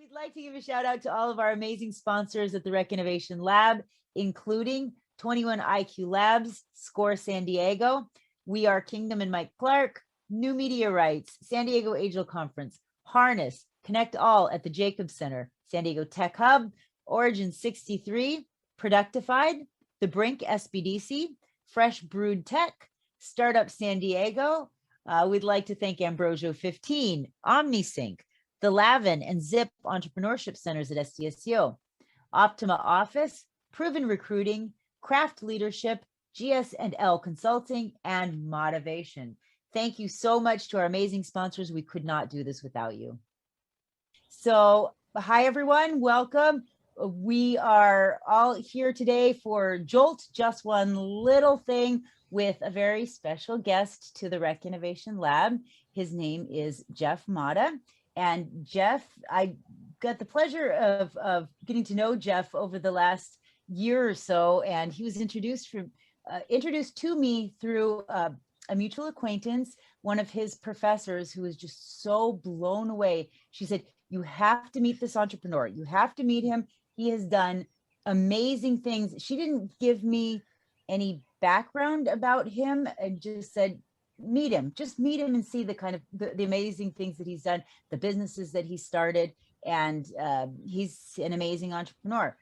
We'd like to give a shout out to all of our amazing sponsors at the Rec Innovation Lab, including 21 IQ Labs, Score San Diego, We Are Kingdom and Mike Clark, New Media Rights, San Diego Angel Conference, Harness, Connect All at the Jacobs Center, San Diego Tech Hub, Origin 63, Productified, The Brink SBDC, Fresh Brewed Tech, Startup San Diego. We'd like to thank Ambrosio 15, OmniSync, the Lavin and Zip Entrepreneurship Centers at SDSU, Optima Office, Proven Recruiting, Craft Leadership, GS&L Consulting, and Matavation. Thank you so much to our amazing sponsors. We could not do this without you. So, hi everyone, welcome. We are all here today for JOLT, Just One Little Thing, with a very special guest to the Rec Innovation Lab. His name is Jeff Mata. And Jeff, I got the pleasure of getting to know Jeff over the last year or so, and he was introduced to me through a mutual acquaintance, one of his professors who was just so blown away. She said, you have to meet this entrepreneur. You have to meet him. He has done amazing things. She didn't give me any background about him and just said, meet him, just meet him and see the kind of the amazing things that he's done, the businesses that he started. And he's an amazing entrepreneur.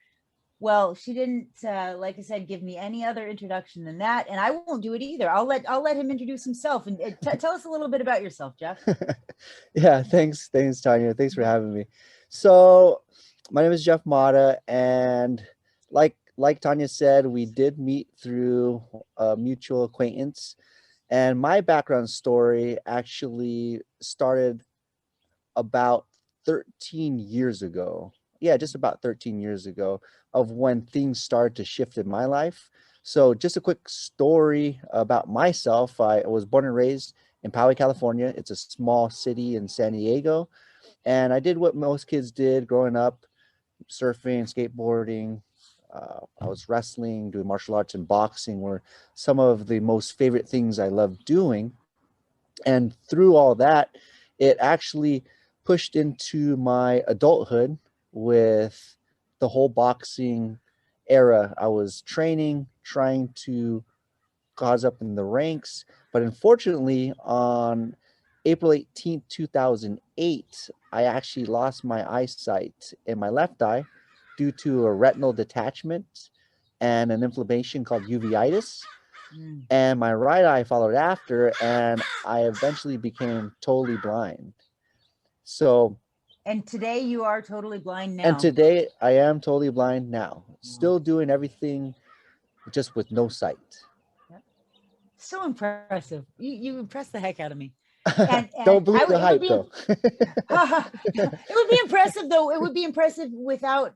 Well, she didn't, like I said, give me any other introduction than that, and I won't do it either. I'll let him introduce himself and tell us a little bit about yourself, Jeff. Yeah, thanks, Tanya. Thanks for having me. So, my name is Jeff Mata, and like Tanya said, we did meet through a mutual acquaintance, and my background story actually started about 13 years ago. Yeah, just about 13 years ago, of when things started to shift in my life. So just a quick story about myself. I was born and raised in Poway, California. It's a small city in San Diego. And I did what most kids did growing up, surfing, skateboarding. I was wrestling, doing martial arts and boxing were some of the most favorite things I loved doing. And through all that, it actually pushed into my adulthood with the whole boxing era. I was training, trying to cause up in the ranks, but unfortunately on April 18th, 2008, I actually lost my eyesight in my left eye due to a retinal detachment and an inflammation called uveitis. And my right eye followed after, and I eventually became totally blind. So, and today you are totally blind now. And today I am totally blind now, still doing everything just with no sight. So impressive. You impressed the heck out of me. And don't believe the hype, though. It would be impressive, though. It would be impressive without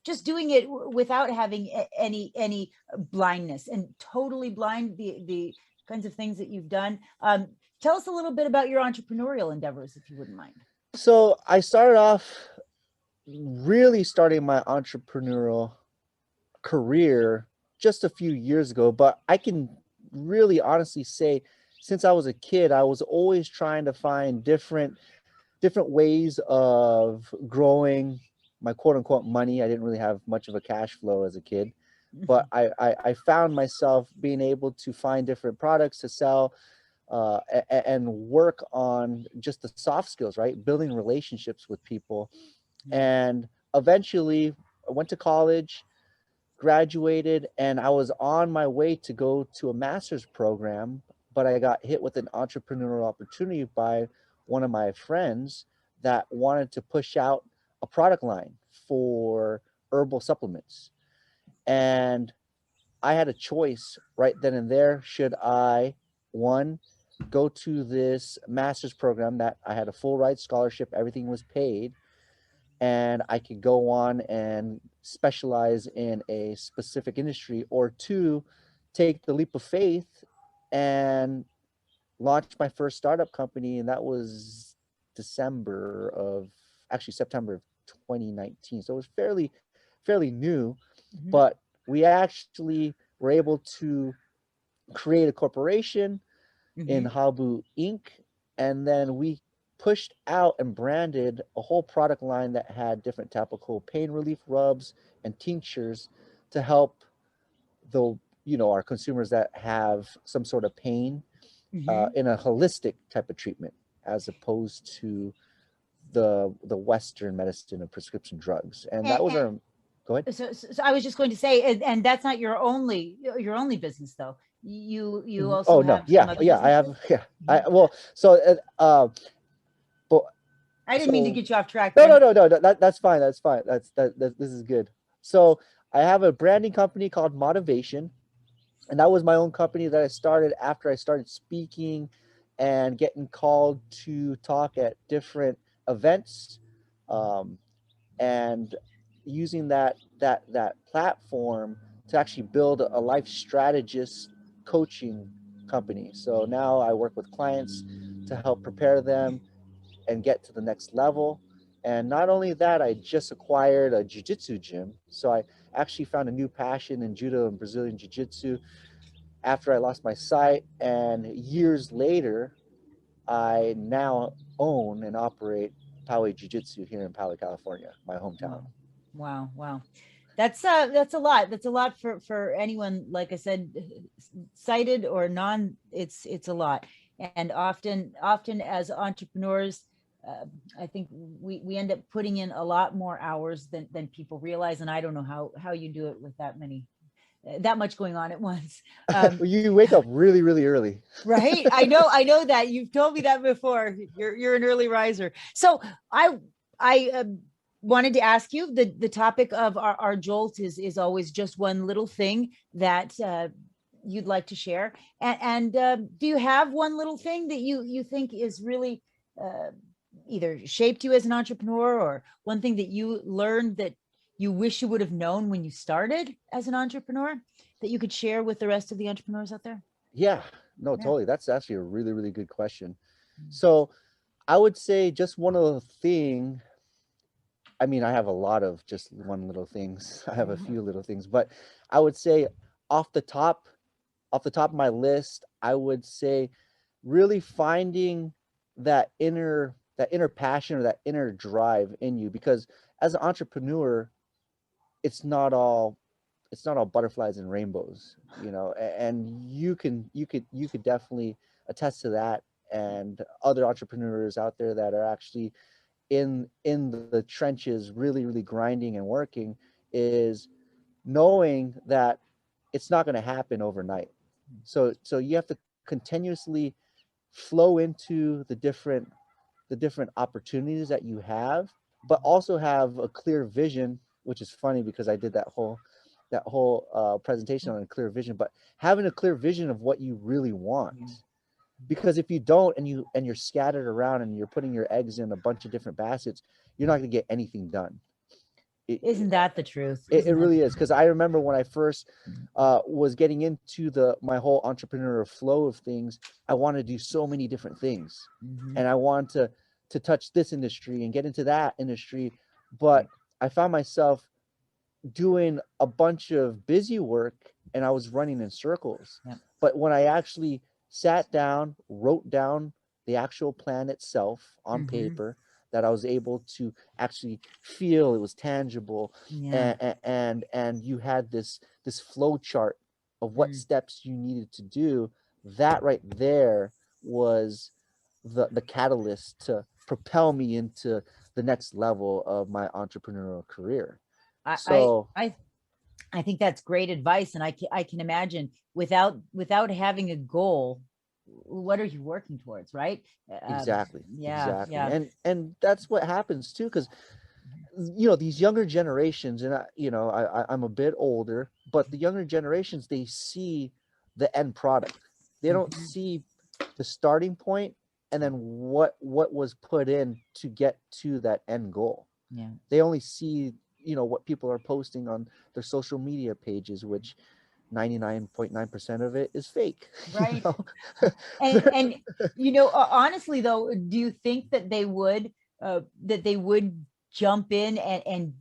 just doing it without having any blindness, and totally blind, the kinds of things that you've done. Tell us a little bit about your entrepreneurial endeavors, if you wouldn't mind. So I started off really starting my entrepreneurial career just a few years ago, but I can really honestly say since I was a kid, I was always trying to find different ways of growing my quote unquote money. I didn't really have much of a cash flow as a kid, but I found myself being able to find different products to sell and work on just the soft skills, right? Building relationships with people. And eventually I went to college, graduated, and I was on my way to go to a master's program, but I got hit with an entrepreneurial opportunity by one of my friends that wanted to push out a product line for herbal supplements. And I had a choice right then and there. Should I, one, go to this master's program that I had a full ride scholarship, everything was paid, and I could go on and specialize in a specific industry, or two, take the leap of faith and launch my first startup company. And that was September of 2019. So it was fairly new, but we actually were able to create a corporation in Habu Inc. And then we pushed out and branded a whole product line that had different topical pain relief rubs and tinctures to help the, our consumers that have some sort of pain in a holistic type of treatment, as opposed to the Western medicine of prescription drugs. And that was our, go ahead. So I was just going to say, and that's not your only business though. You also have some other I have, businesses? but I didn't mean to get you off track. No, that's fine. This is good. So I have a branding company called Matavation, and that was my own company that I started after I started speaking and getting called to talk at different events, and using that platform to actually build a life strategist coaching company. So now I work with clients to help prepare them and get to the next level. And not only that, I just acquired a jiu-jitsu gym. So I actually found a new passion in judo and Brazilian jiu-jitsu after I lost my sight. And years later, I now own and operate Poway Jiu-Jitsu here in Poway, California, my hometown. Wow. That's a lot. That's a lot for anyone, like I said, sighted or non, it's a lot. And often as entrepreneurs, I think we end up putting in a lot more hours than people realize. And I don't know how you do it with that much going on at once. Well, you wake up really, really early. Right. I know that you've told me that before. You're an early riser. So I wanted to ask you, the topic of our JOLT is always just one little thing that you'd like to share. And do you have one little thing that you think is really either shaped you as an entrepreneur, or one thing that you learned that you wish you would have known when you started as an entrepreneur that you could share with the rest of the entrepreneurs out there? Yeah, no, totally. That's actually a really, really good question. So I would say just one of the thing, I mean, I have a lot of just one little things. I have a few little things, but I would say off the top of my list, I would say really finding that inner passion or that inner drive in you, because as an entrepreneur, it's not all butterflies and rainbows, and you could definitely attest to that, and other entrepreneurs out there that are actually in the trenches, really, really grinding and working, is knowing that it's not going to happen overnight. So you have to continuously flow into the different opportunities that you have, but also have a clear vision, which is funny because I did that whole presentation on a clear vision, but having a clear vision of what you really want. Because if you don't, and you're scattered around and you're putting your eggs in a bunch of different baskets, you're not going to get anything done. Isn't that the truth? It really is. Because I remember when I first was getting into my whole entrepreneurial flow of things, I wanted to do so many different things, and I wanted to touch this industry and get into that industry, but I found myself doing a bunch of busy work and I was running in circles. But when I actually sat down, wrote down the actual plan itself on paper, that I was able to actually feel it was tangible, and you had this flow chart of what steps you needed to do, that right there was the catalyst to propel me into the next level of my entrepreneurial career. I think that's great advice, and I can imagine without having a goal, what are you working towards, right? Exactly. And that's what happens too, because these younger generations, and I'm a bit older, but the younger generations, they see the end product. They don't see the starting point and then what was put in to get to that end goal. They only see what people are posting on their social media pages, which 99.9% of it is fake. Right. And honestly though, do you think that they would jump in and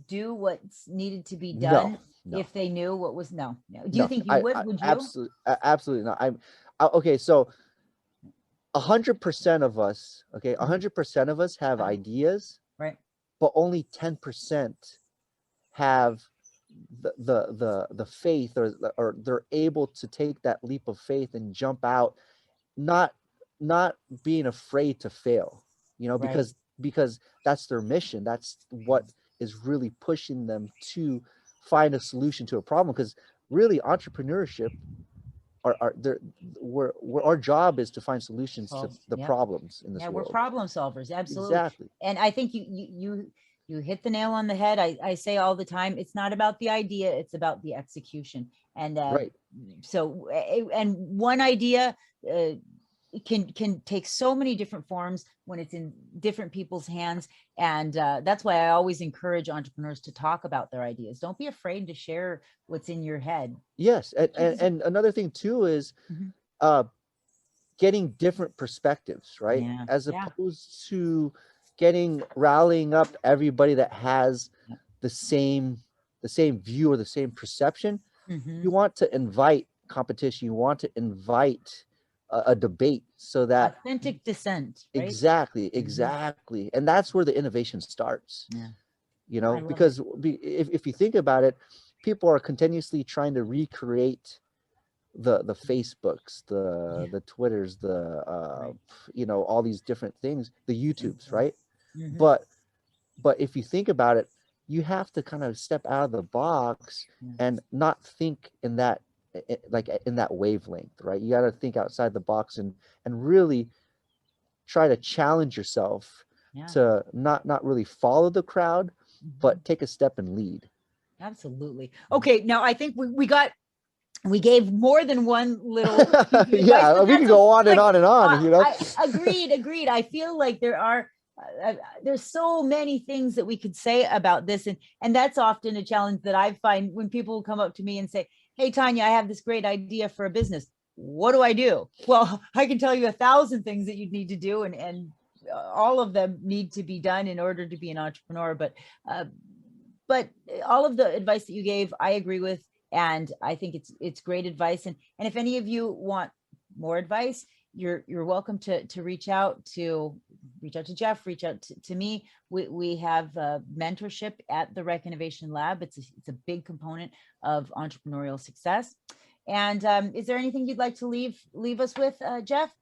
do what's needed to be done? No. If they knew what was no. Do you think you would? Would you? Absolutely not. Okay, so 100% of us, okay, 100% of us have ideas, Right. but only 10% have the faith, or they're able to take that leap of faith and jump out, not not being afraid to fail, Right. because that's their mission. That's what is really pushing them to find a solution to a problem. Because really, entrepreneurship, are there we're our job is to find solutions to Solves. the Yep. problems in this Yeah, we're world. problem solvers. Absolutely. Exactly. And I think you hit the nail on the head. I say all the time, it's not about the idea, it's about the execution. And Right. so, and one idea can take so many different forms when it's in different people's hands. And that's why I always encourage entrepreneurs to talk about their ideas. Don't be afraid to share what's in your head. Yes. And another thing too is Mhm. uh getting different perspectives, right? Yeah. As Yeah. opposed to rallying up everybody that has Yeah. the same view or the same perception. Mhm. You want to invite competition. You want to invite a debate, so that Authentic dissent, right? exactly, Mhm. exactly, and that's where the innovation starts. Yeah. I love it. Because if you think about it, people are continuously trying to recreate the Facebooks, Yeah. the Twitters, Right. all these different things, the YouTubes, right? Mhm. But if you think about it, you have to kind of step out of the box Yeah. and not think in that, like in that wavelength, right? You got to think outside the box and really try to challenge yourself Yeah. to not really follow the crowd, Mhm. but take a step and lead. Absolutely. Okay, now I think we gave more than one little piece of advice, Yeah, but we that's can go on and like on and on, I agreed. I feel like there's so many things that we could say about this, and that's often a challenge that I find when people come up to me and say, "Hey, Tanya, I have this great idea for a business. What do I do?" Well, I can tell you 1,000 things that you'd need to do, and all of them need to be done in order to be an entrepreneur. Uh, but all of the advice that you gave, I agree with, and I think it's great advice. And if any of you want more advice, you're welcome to reach out to Jeff, reach out to me. We have mentorship at the Rec Innovation Lab. It's a big component of entrepreneurial success. And is there anything you'd like to leave us with, Jeff?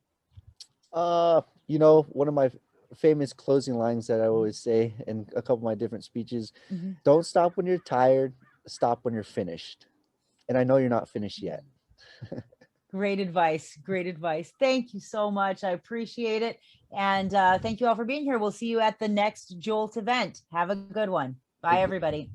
One of my famous closing lines that I always say in a couple of my different speeches: Mhm. don't stop when you're tired, stop when you're finished. And I know you're not finished yet. Great advice. Great advice. Thank you so much. I appreciate it. And thank you all for being here. We'll see you at the next JOLT event. Have a good one. Bye, Thank you. everybody.